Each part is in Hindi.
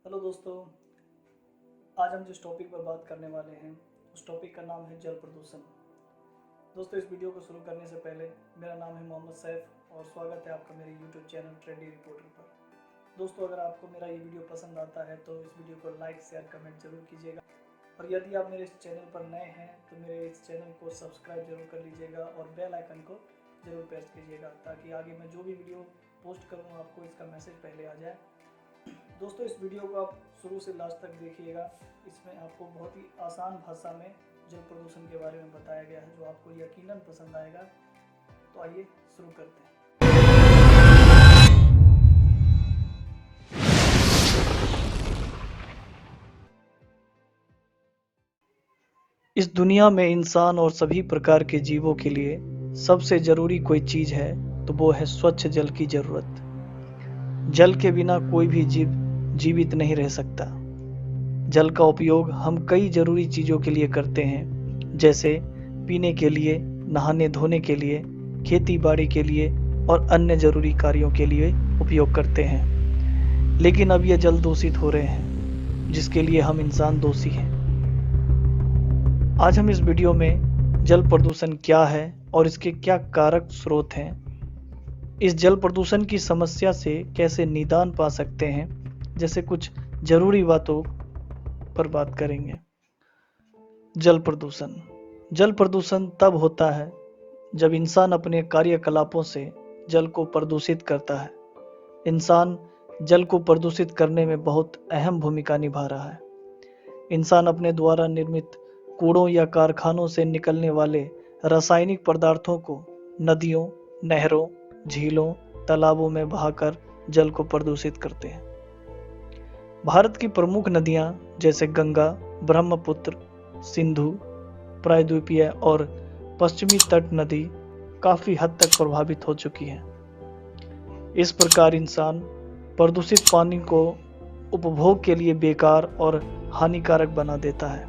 हेलो दोस्तों, आज हम जिस टॉपिक पर बात करने वाले हैं उस टॉपिक का नाम है जल प्रदूषण। दोस्तों, इस वीडियो को शुरू करने से पहले मेरा नाम है मोहम्मद सैफ और स्वागत है आपका मेरे यूट्यूब चैनल ट्रेंडी रिपोर्टर पर। दोस्तों, अगर आपको मेरा ये वीडियो पसंद आता है तो इस वीडियो को लाइक शेयर कमेंट जरूर कीजिएगा और यदि आप मेरे इस चैनल पर नए हैं तो मेरे इस चैनल को सब्सक्राइब जरूर कर लीजिएगा और बेल आइकन को जरूर प्रेस कीजिएगा ताकि आगे मैं जो भी वीडियो पोस्ट करूँ आपको इसका मैसेज पहले आ जाए। दोस्तों, इस वीडियो को आप शुरू से लास्ट तक देखिएगा। इसमें आपको बहुत ही आसान भाषा में जल प्रदूषण के बारे में बताया गया है जो आपको यकीनन पसंद आएगा। तो आइए शुरू करते हैं। इस दुनिया में इंसान और सभी प्रकार के जीवों के लिए सबसे जरूरी कोई चीज है तो वो है स्वच्छ जल की जरूरत। जल के बिना कोई भी जीव जीवित नहीं रह सकता। जल का उपयोग हम कई जरूरी चीजों के लिए करते हैं, जैसे पीने के लिए, नहाने धोने के लिए, खेती बाड़ी के लिए और अन्य जरूरी कार्यों के लिए उपयोग करते हैं। लेकिन अब ये जल दूषित हो रहे हैं जिसके लिए हम इंसान दोषी हैं। आज हम इस वीडियो में जल प्रदूषण क्या है और इसके क्या कारक स्रोत हैं, इस जल प्रदूषण की समस्या से कैसे निदान पा सकते हैं, जैसे कुछ जरूरी बातों पर बात करेंगे। जल प्रदूषण तब होता है जब इंसान अपने कार्यकलापों से जल को प्रदूषित करता है। इंसान जल को प्रदूषित करने में बहुत अहम भूमिका निभा रहा है। इंसान अपने द्वारा निर्मित कूड़ों या कारखानों से निकलने वाले रासायनिक पदार्थों को नदियों, नहरों, झीलों, तालाबों में बहाकर जल को प्रदूषित करते हैं। भारत की प्रमुख नदियां जैसे गंगा, ब्रह्मपुत्र, सिंधु, प्रायद्वीपीय और पश्चिमी तट नदी काफी हद तक प्रभावित हो चुकी हैं। इस प्रकार इंसान प्रदूषित पानी को उपभोग के लिए बेकार और हानिकारक बना देता है।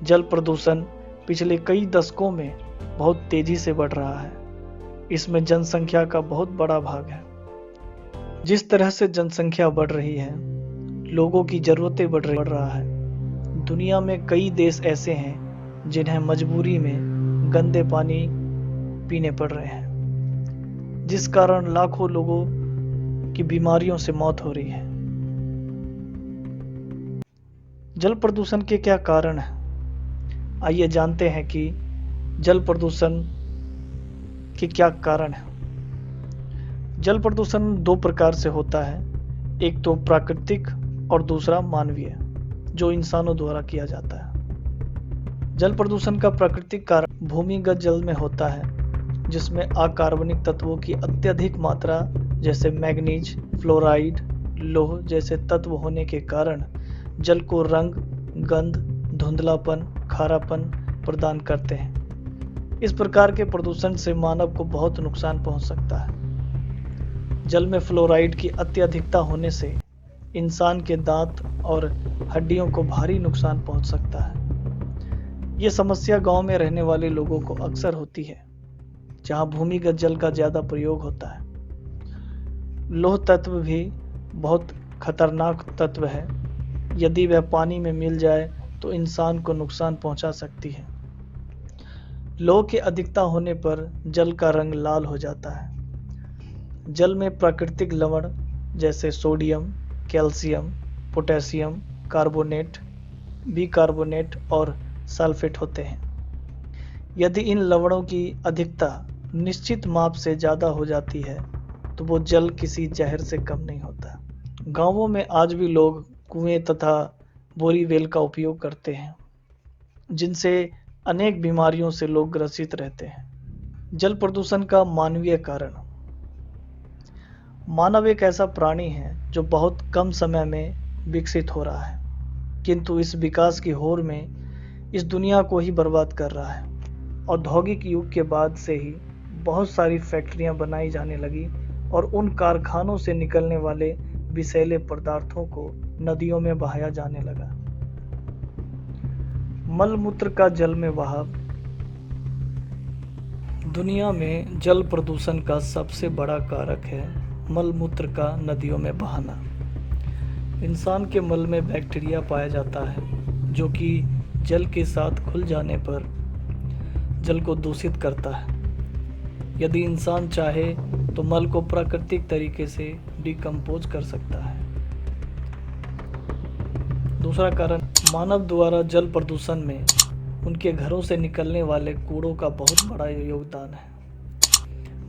जल प्रदूषण पिछले कई दशकों में बहुत तेजी से बढ़ रहा है। इसमें जनसंख्या का बहुत बड़ा भाग है। जिस तरह से जनसंख्या बढ़ रही है, लोगों की जरूरतें बढ़ रहा है। दुनिया में कई देश ऐसे हैं जिन्हें मजबूरी में गंदे पानी पीने पड़ रहे हैं, जिस कारण लाखों लोगों की बीमारियों से मौत हो रही है। जल प्रदूषण के क्या कारण हैं? आइए जानते हैं कि जल प्रदूषण के क्या कारण हैं। जल प्रदूषण दो प्रकार से होता है, एक तो प्राकृतिक और दूसरा मानवीय, जो इंसानों द्वारा किया जाता है। जल प्रदूषण का प्राकृतिक कारण भूमिगत जल में होता है, जिसमें अकार्बनिक तत्वों की अत्यधिक मात्रा जैसे मैग्नीज, फ्लोराइड, लौह जैसे तत्व होने के कारण जल को रंग, गंध, धुंधलापन, खारापन प्रदान करते हैं। इस प्रकार के प्रदूषण से मानव को बहुत नुकसान पहुंच सकता है। जल में फ्लोराइड की अत्यधिकता होने से इंसान के दांत और हड्डियों को भारी नुकसान पहुंच सकता है। ये समस्या गांव में रहने वाले लोगों को अक्सर होती है, जहां भूमिगत जल का ज्यादा प्रयोग होता है। लौह तत्व भी बहुत खतरनाक तत्व है। यदि वह पानी में मिल जाए तो इंसान को नुकसान पहुंचा सकती है। लौह की अधिकता होने पर जल का रंग लाल हो जाता है। जल में प्राकृतिक लवण जैसे सोडियम, कैल्शियम, पोटेशियम, कार्बोनेट, बिकार्बोनेट और सल्फेट होते हैं। यदि इन लवणों की अधिकता निश्चित माप से ज़्यादा हो जाती है तो वो जल किसी जहर से कम नहीं होता। गांवों में आज भी लोग कुएं तथा बोरीवेल का उपयोग करते हैं, जिनसे अनेक बीमारियों से लोग ग्रसित रहते हैं। जल प्रदूषण का मानवीय कारण। मानव एक ऐसा प्राणी है जो बहुत कम समय में विकसित हो रहा है, किंतु इस विकास की होड़ में इस दुनिया को ही बर्बाद कर रहा है। औद्योगिक युग के बाद से ही बहुत सारी फैक्ट्रियां बनाई जाने लगी और उन कारखानों से निकलने वाले विषैले पदार्थों को नदियों में बहाया जाने लगा। मलमूत्र का जल में बहाव। दुनिया में जल प्रदूषण का सबसे बड़ा कारक है मलमूत्र का नदियों में बहाना। इंसान के मल में बैक्टीरिया पाया जाता है जो कि जल के साथ घुल जाने पर जल को दूषित करता है। यदि इंसान चाहे तो मल को प्राकृतिक तरीके से डिकम्पोज कर सकता है। दूसरा कारण, मानव द्वारा जल प्रदूषण में उनके घरों से निकलने वाले कूड़ों का बहुत बड़ा योगदान है।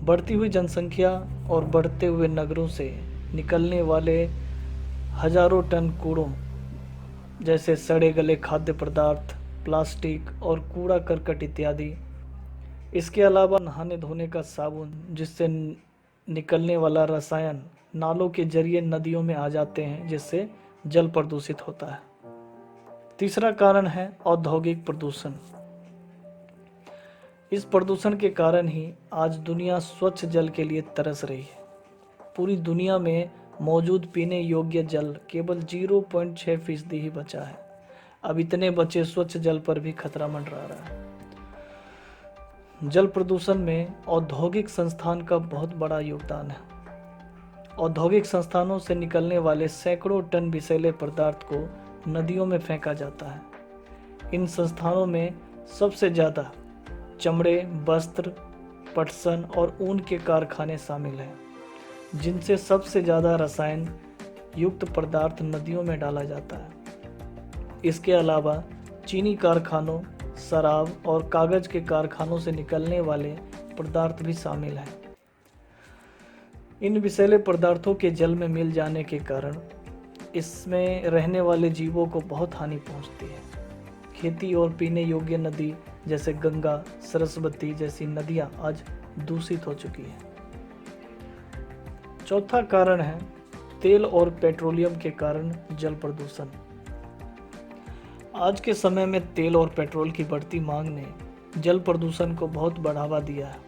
बढ़ती हुई जनसंख्या और बढ़ते हुए नगरों से निकलने वाले हजारों टन कूड़ों जैसे सड़े गले खाद्य पदार्थ, प्लास्टिक और कूड़ा करकट इत्यादि। इसके अलावा नहाने धोने का साबुन जिससे निकलने वाला रसायन नालों के जरिए नदियों में आ जाते हैं, जिससे जल प्रदूषित होता है। तीसरा कारण है औद्योगिक प्रदूषण। इस प्रदूषण के कारण ही आज दुनिया स्वच्छ जल के लिए तरस रही है। पूरी दुनिया में मौजूद पीने योग्य जल केवल 0.6% ही बचा है। अब इतने बचे स्वच्छ जल पर भी खतरा मंडरा रहा है। जल प्रदूषण में औद्योगिक संस्थान का बहुत बड़ा योगदान है। औद्योगिक संस्थानों से निकलने वाले सैकड़ों टन विषैले पदार्थ को नदियों में फेंका जाता है। इन संस्थानों में सबसे ज़्यादा चमड़े, वस्त्र, पटसन और ऊन के कारखाने शामिल हैं, जिनसे सबसे ज़्यादा रसायन युक्त पदार्थ नदियों में डाला जाता है। इसके अलावा चीनी कारखानों, शराब और कागज़ के कारखानों से निकलने वाले पदार्थ भी शामिल हैं। इन विषैले पदार्थों के जल में मिल जाने के कारण इसमें रहने वाले जीवों को बहुत हानि पहुंचती है। खेती और पीने योग्य नदी जैसे गंगा, सरस्वती जैसी नदियां आज दूषित हो चुकी हैं। चौथा कारण है तेल और पेट्रोलियम के कारण जल प्रदूषण। आज के समय में तेल और पेट्रोल की बढ़ती मांग ने जल प्रदूषण को बहुत बढ़ावा दिया है।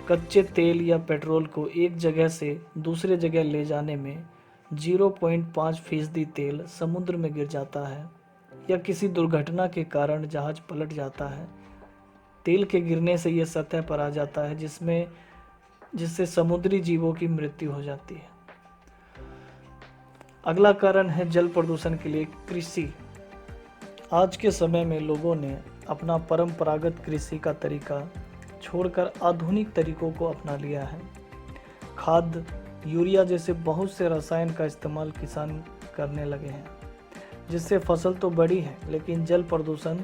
कच्चे तेल या पेट्रोल को एक जगह से दूसरे जगह ले जाने में 0.5% तेल समुद्र में गिर जाता है या किसी दुर्घटना के कारण जहाज पलट जाता है। तेल के गिरने से यह सतह पर आ जाता है जिससे समुद्री जीवों की मृत्यु हो जाती है। अगला कारण है जल प्रदूषण के लिए कृषि। आज के समय में लोगों ने अपना परंपरागत कृषि का तरीका छोड़कर आधुनिक तरीकों को अपना लिया है। खाद, यूरिया जैसे बहुत से रसायन का इस्तेमाल किसान करने लगे हैं, जिससे फसल तो बढ़ी है लेकिन जल प्रदूषण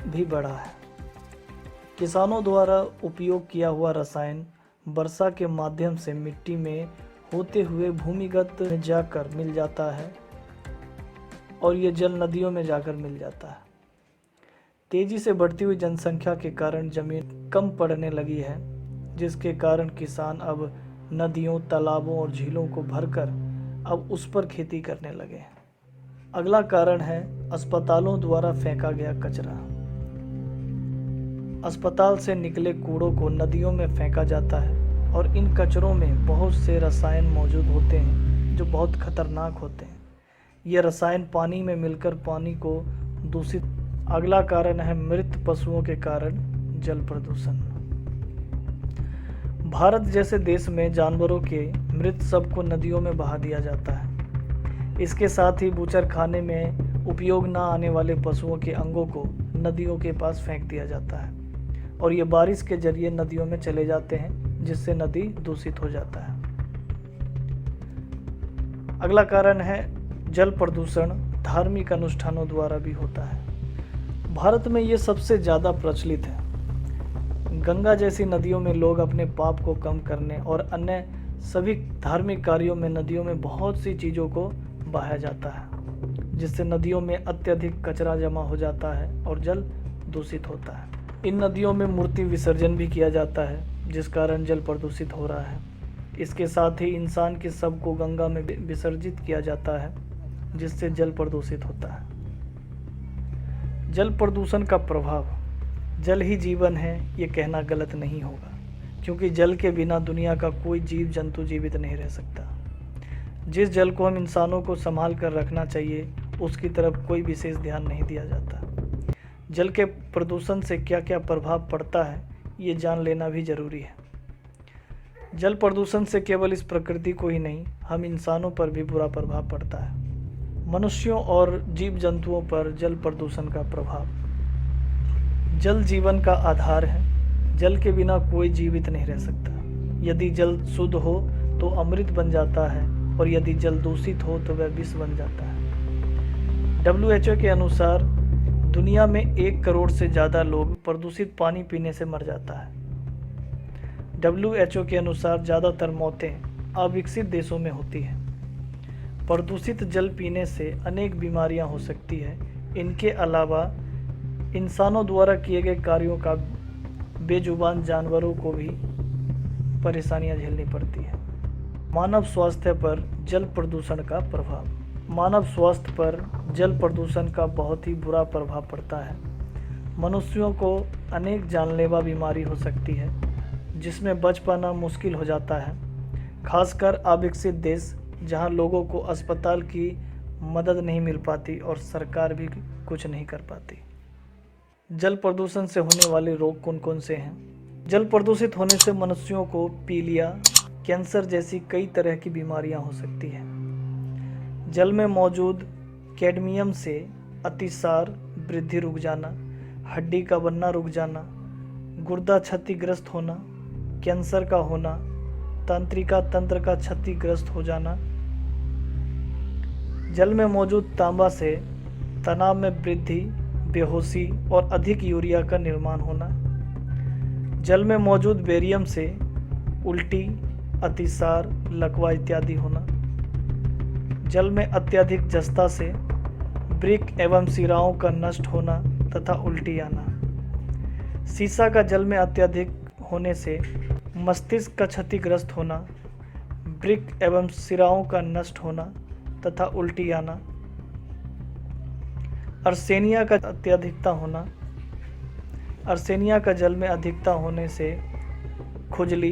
भी बढ़ा है। किसानों द्वारा उपयोग किया हुआ रसायन वर्षा के माध्यम से मिट्टी में होते हुए भूमिगत में जाकर मिल जाता है और ये जल नदियों में जाकर मिल जाता है। तेजी से बढ़ती हुई जनसंख्या के कारण जमीन कम पड़ने लगी है, जिसके कारण किसान अब नदियों, तालाबों और झीलों को भरकर अब उस पर खेती करने लगे हैं। अगला कारण है अस्पतालों द्वारा फेंका गया कचरा। अस्पताल से निकले कूड़ों को नदियों में फेंका जाता है और इन कचरों में बहुत से रसायन मौजूद होते हैं जो बहुत खतरनाक होते हैं। ये रसायन पानी में मिलकर पानी को दूषित। अगला कारण है मृत पशुओं के कारण जल प्रदूषण। भारत जैसे देश में जानवरों के मृत शव को नदियों में बहा दिया जाता है। इसके साथ ही बूचड़खाने में उपयोग न आने वाले पशुओं के अंगों को नदियों के पास फेंक दिया जाता है और ये बारिश के जरिए नदियों में चले जाते हैं, जिससे नदी दूषित हो जाता है। अगला कारण है जल प्रदूषण धार्मिक अनुष्ठानों द्वारा भी होता है। भारत में ये सबसे ज़्यादा प्रचलित है। गंगा जैसी नदियों में लोग अपने पाप को कम करने और अन्य सभी धार्मिक कार्यों में नदियों में बहुत सी चीज़ों को बहाया जाता है, जिससे नदियों में अत्यधिक कचरा जमा हो जाता है और जल दूषित होता है। इन नदियों में मूर्ति विसर्जन भी किया जाता है, जिस कारण जल प्रदूषित हो रहा है। इसके साथ ही इंसान के शव को गंगा में विसर्जित किया जाता है, जिससे जल प्रदूषित होता है। जल प्रदूषण का प्रभाव, जल ही जीवन है ये कहना गलत नहीं होगा, क्योंकि जल के बिना दुनिया का कोई जीव जंतु जीवित नहीं रह सकता। जिस जल को हम इंसानों को संभाल कर रखना चाहिए, उसकी तरफ कोई विशेष ध्यान नहीं दिया जाता। जल के प्रदूषण से क्या क्या प्रभाव पड़ता है ये जान लेना भी जरूरी है। जल प्रदूषण से केवल इस प्रकृति को ही नहीं, हम इंसानों पर भी बुरा प्रभाव पड़ता है। मनुष्यों और जीव जंतुओं पर जल प्रदूषण का प्रभाव। जल जीवन का आधार है। जल के बिना कोई जीवित नहीं रह सकता। यदि जल शुद्ध हो तो अमृत बन जाता है और यदि जल दूषित हो तो वह विष बन जाता है। WHO के अनुसार दुनिया में 1 करोड़ से ज़्यादा लोग प्रदूषित पानी पीने से मर जाता है। WHO के अनुसार ज़्यादातर मौतें अविकसित देशों में होती हैं। प्रदूषित जल पीने से अनेक बीमारियां हो सकती है। इनके अलावा इंसानों द्वारा किए गए कार्यों का बेजुबान जानवरों को भी परेशानियां झेलनी पड़ती है। मानव स्वास्थ्य पर जल प्रदूषण का प्रभाव। मानव स्वास्थ्य पर जल प्रदूषण का बहुत ही बुरा प्रभाव पड़ता है। मनुष्यों को अनेक जानलेवा बीमारी हो सकती है जिसमें बच पाना मुश्किल हो जाता है, खासकर अविकसित देश जहां लोगों को अस्पताल की मदद नहीं मिल पाती और सरकार भी कुछ नहीं कर पाती। जल प्रदूषण से होने वाले रोग कौन कौन से हैं? जल प्रदूषित होने से मनुष्यों को पीलिया, कैंसर जैसी कई तरह की बीमारियां हो सकती हैं। जल में मौजूद कैडमियम से अतिसार, वृद्धि रुक जाना, हड्डी का बनना रुक जाना, गुर्दा क्षतिग्रस्त होना, कैंसर का होना, तंत्रिका तंत्र का क्षतिग्रस्त हो जाना। जल में मौजूद तांबा से तनाव में वृद्धि, बेहोशी और अधिक यूरिया का निर्माण होना। जल में मौजूद बेरियम से उल्टी, अतिसार, लकवा इत्यादि होना। जल में अत्यधिक जस्ता से वृक्क एवं सिराओं का नष्ट होना तथा उल्टी आना। सीसा का जल में अत्यधिक होने से मस्तिष्क का क्षतिग्रस्त होना, वृक्क एवं सिराओं का नष्ट होना तथा उल्टी आना। अर्सेनिया का अत्यधिकता होना। अर्सेनिया का जल में अधिकता होने से खुजली,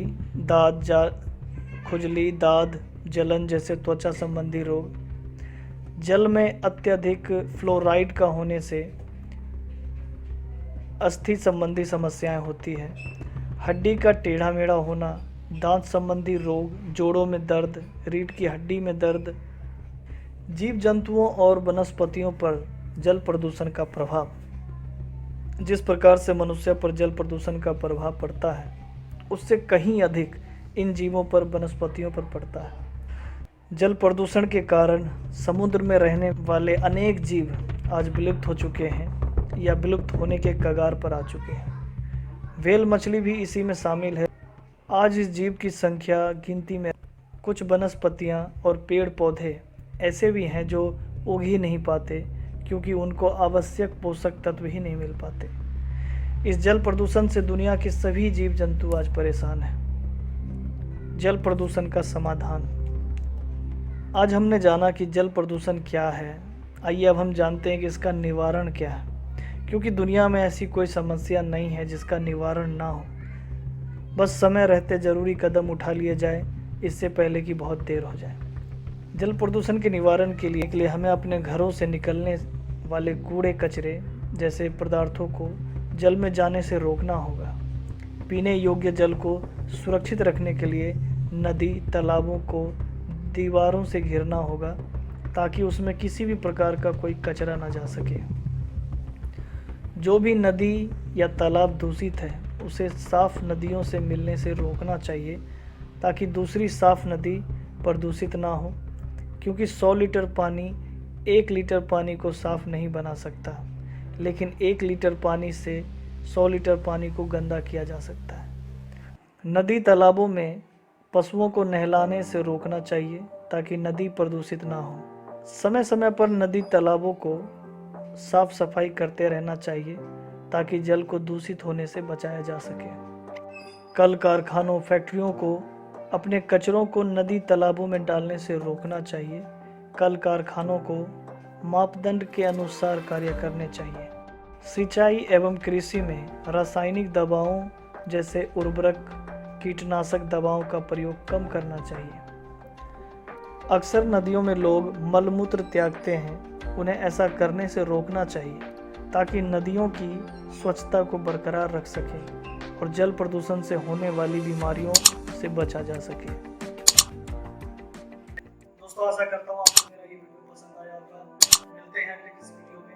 दाद, जलन जैसे त्वचा संबंधी रोग। जल में अत्यधिक फ्लोराइड का होने से अस्थि संबंधी समस्याएं होती हैं। हड्डी का टेढ़ा मेढ़ा होना, दांत संबंधी रोग, जोड़ों में दर्द, रीढ़ की हड्डी में दर्द। जीव जंतुओं और वनस्पतियों पर जल प्रदूषण का प्रभाव। जिस प्रकार से मनुष्य पर जल प्रदूषण का प्रभाव पड़ता है उससे कहीं अधिक इन जीवों पर, वनस्पतियों पर पड़ता है। जल प्रदूषण के कारण समुद्र में रहने वाले अनेक जीव आज विलुप्त हो चुके हैं या विलुप्त होने के कगार पर आ चुके हैं। व्हेल मछली भी इसी में शामिल है। आज इस जीव की संख्या गिनती में। कुछ वनस्पतियां और पेड़ पौधे ऐसे भी हैं जो उग ही नहीं पाते क्योंकि उनको आवश्यक पोषक तत्व ही नहीं मिल पाते। इस जल प्रदूषण से दुनिया के सभी जीव जंतु आज परेशान हैं। जल प्रदूषण का समाधान। आज हमने जाना कि जल प्रदूषण क्या है। आइए अब हम जानते हैं कि इसका निवारण क्या है, क्योंकि दुनिया में ऐसी कोई समस्या नहीं है जिसका निवारण ना हो। बस समय रहते जरूरी कदम उठा लिए जाए, इससे पहले कि बहुत देर हो जाए। जल प्रदूषण के निवारण के लिए हमें अपने घरों से निकलने वाले कूड़े कचरे जैसे पदार्थों को जल में जाने से रोकना होगा। पीने योग्य जल को सुरक्षित रखने के लिए नदी, तालाबों को दीवारों से घेरना होगा ताकि उसमें किसी भी प्रकार का कोई कचरा ना जा सके। जो भी नदी या तालाब दूषित है उसे साफ नदियों से मिलने से रोकना चाहिए ताकि दूसरी साफ नदी प्रदूषित ना हो, क्योंकि 100 लीटर पानी 1 लीटर पानी को साफ नहीं बना सकता, लेकिन 1 लीटर पानी से 100 लीटर पानी को गंदा किया जा सकता है। नदी तालाबों में पशुओं को नहलाने से रोकना चाहिए ताकि नदी प्रदूषित ना हो। समय समय पर नदी तालाबों को साफ सफाई करते रहना चाहिए ताकि जल को दूषित होने से बचाया जा सके। कल कारखानों, फैक्ट्रियों को अपने कचरों को नदी तालाबों में डालने से रोकना चाहिए। कल कारखानों को मापदंड के अनुसार कार्य करने चाहिए। सिंचाई एवं कृषि में रासायनिक दवाओं जैसे उर्वरक, कीटनाशक दवाओं का प्रयोग कम करना चाहिए। अक्सर नदियों में लोग मलमूत्र त्यागते हैं, उन्हें ऐसा करने से रोकना चाहिए ताकि नदियों की स्वच्छता को बरकरार रख सके और जल प्रदूषण से होने वाली बीमारियों से बचा जा सके। दोस्तों, आशा करता हूँ आपको मेरा ये वीडियो पसंद आया। होगा। मिलते हैं अगले किसी वीडियो में।